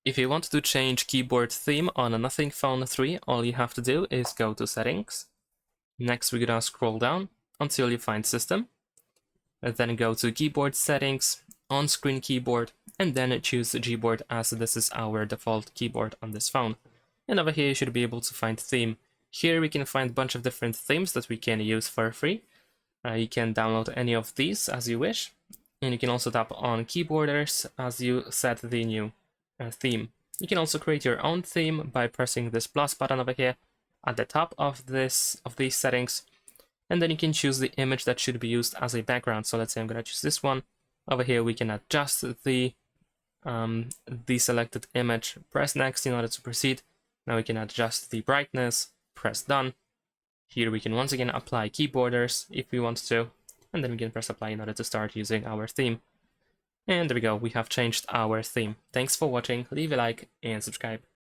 If you want to change keyboard theme on a Nothing Phone 3, all you have to do is go to Settings. Next, we're gonna scroll down until you find System. Then go to Keyboard Settings, On-Screen Keyboard, and then choose Gboard as this is our default keyboard on this phone. And over here, you should be able to find Theme. Here we can find a bunch of different themes that we can use for free. You can download any of these as you wish. And you can also tap on Keyboarders as you set the new theme. You can also create your own theme by pressing this plus button over here at the top of these settings, and then you can choose the image that should be used as a background. So let's say I'm going to choose this one. Over here we can adjust the selected image. Press next in order to proceed. Now we can adjust the brightness, press done. Here we can once again apply key borders if we want to, and then we can press apply in order to start using our theme. And there we go, we have changed our theme. Thanks for watching, leave a like and subscribe.